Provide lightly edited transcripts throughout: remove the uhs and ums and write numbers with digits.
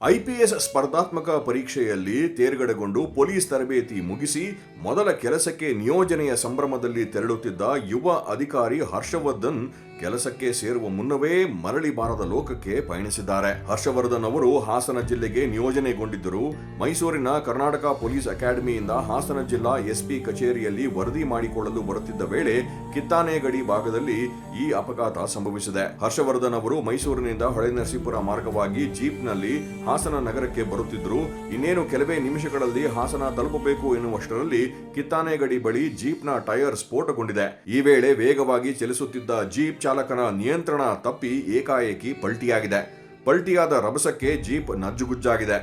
IPS ಸ್ಪರ್ಧಾತ್ಮಕ ಪರೀಕ್ಷೆಯಲ್ಲಿ ತೇರ್ಗಡೆಗೊಂಡು police ತರಬೇತಿ ಮುಗಿಸಿ ಮೊದಲ ಕೆಲಸಕ್ಕೆ ನಿಯೋಜನೆಯ ಸಂಭ್ರಮದಲ್ಲಿ ತೆರಳುತ್ತಿದ್ದ ಯುವ ಅಧಿಕಾರಿ ಹರ್ಷವರ್ಧನ್ ಕೆಲಸಕ್ಕೆ ಸೇರುವ ಮುನ್ನವೇ ಮರಳಿ ಬಾರದ ಲೋಕಕ್ಕೆ ಪಯಣಿಸಿದ್ದಾರೆ. ಹರ್ಷವರ್ಧನ್ ಅವರು ಹಾಸನ ಜಿಲ್ಲೆಗೆ ನಿಯೋಜನೆಗೊಂಡಿದ್ದರು. ಮೈಸೂರಿನ ಕರ್ನಾಟಕ ಪೊಲೀಸ್ ಅಕಾಡೆಮಿಯಿಂದ ಹಾಸನ ಜಿಲ್ಲಾ ಎಸ್ಪಿ ಕಚೇರಿಯಲ್ಲಿ ವರದಿ ಮಾಡಿಕೊಳ್ಳಲು ಬರುತ್ತಿದ್ದ ವೇಳೆ ಕಿತ್ತಾನೆಗಡಿ ಭಾಗದಲ್ಲಿ ಈ ಅಪಘಾತ ಸಂಭವಿಸಿದೆ. ಹರ್ಷವರ್ಧನ್ ಅವರು ಮೈಸೂರಿನಿಂದ ಹೊಳೆನರಸೀಪುರ ಮಾರ್ಗವಾಗಿ ಜೀಪ್ನಲ್ಲಿ ಹಾಸನ ನಗರಕ್ಕೆ ಬರುತ್ತಿದ್ದರು. ಇನ್ನೇನು ಕೆಲವೇ ನಿಮಿಷಗಳಲ್ಲಿ ಹಾಸನ ತಲುಪಬೇಕು ಎನ್ನುವಷ್ಟರಲ್ಲಿ ಕಿತ್ತಾನೆಗಡಿ ಬಳಿ ಜೀಪ್ನ ಟೈರ್ ಸ್ಫೋಟಗೊಂಡಿದೆ. ಈ ವೇಳೆ ವೇಗವಾಗಿ ಚಲಿಸುತ್ತಿದ್ದ ಜೀಪ್ ಚಾಲಕನ ನಿಯಂತ್ರಣ ತಪ್ಪಿ ಏಕಾಏಕಿ ಪಲ್ಟಿಯಾಗಿದೆ. ಪಲ್ಟಿಯಾದ ರಭಸಕ್ಕೆ ಜೀಪ್ ನಜ್ಜುಗುಜ್ಜಾಗಿದೆ.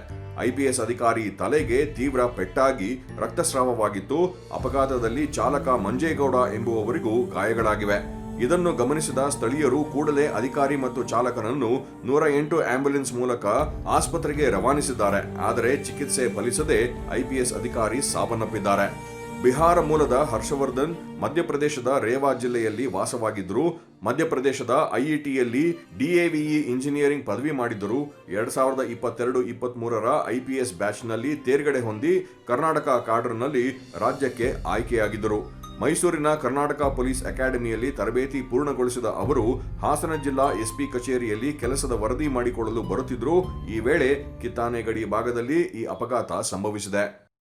ಐಪಿಎಸ್ ಅಧಿಕಾರಿ ತಲೆಗೆ ತೀವ್ರ ಪೆಟ್ಟಾಗಿ ರಕ್ತಸ್ರಾವವಾಗಿತ್ತು. ಅಪಘಾತದಲ್ಲಿ ಚಾಲಕ ಮಂಜೇಗೌಡ ಎಂಬುವವರಿಗೂ ಗಾಯಗಳಾಗಿವೆ. ಇದನ್ನು ಗಮನಿಸಿದ ಸ್ಥಳೀಯರು ಕೂಡಲೇ ಅಧಿಕಾರಿ ಮತ್ತು ಚಾಲಕನನ್ನು 108 ಆಂಬ್ಯುಲೆನ್ಸ್ ಮೂಲಕ ಆಸ್ಪತ್ರೆಗೆ ರವಾನಿಸಿದ್ದಾರೆ. ಆದರೆ ಚಿಕಿತ್ಸೆ ಫಲಿಸದೆ ಐಪಿಎಸ್ ಅಧಿಕಾರಿ ಸಾವನ್ನಪ್ಪಿದ್ದಾರೆ. ಬಿಹಾರ ಮೂಲದ ಹರ್ಷವರ್ಧನ್ ಮಧ್ಯಪ್ರದೇಶದ ರೇವಾ ಜಿಲ್ಲೆಯಲ್ಲಿ ವಾಸವಾಗಿದ್ದರು. ಮಧ್ಯಪ್ರದೇಶದ ಐಇಟಿಯಲ್ಲಿ ಡಿಎವಿಇ ಇಂಜಿನಿಯರಿಂಗ್ ಪದವಿ ಮಾಡಿದ್ದರು. 2022-23ರ ಐಪಿಎಸ್ ಬ್ಯಾಚ್ನಲ್ಲಿ ತೇರ್ಗಡೆ ಹೊಂದಿ ಕರ್ನಾಟಕ ಕಾಡರ್ನಲ್ಲಿ ರಾಜ್ಯಕ್ಕೆ ಆಯ್ಕೆಯಾಗಿದ್ದರು. ಮೈಸೂರಿನ ಕರ್ನಾಟಕ ಪೊಲೀಸ್ ಅಕಾಡೆಮಿಯಲ್ಲಿ ತರಬೇತಿ ಪೂರ್ಣಗೊಳಿಸಿದ ಅವರು ಹಾಸನ ಜಿಲ್ಲಾ ಎಸ್ಪಿ ಕಚೇರಿಯಲ್ಲಿ ಕೆಲಸದ ವರದಿ ಮಾಡಿಕೊಳ್ಳಲು ಬರುತ್ತಿದ್ದರು. ಈ ವೇಳೆ ಕಿತ್ತಾನೆಗಡಿ ಭಾಗದಲ್ಲಿ ಈ ಅಪಘಾತ ಸಂಭವಿಸಿದೆ.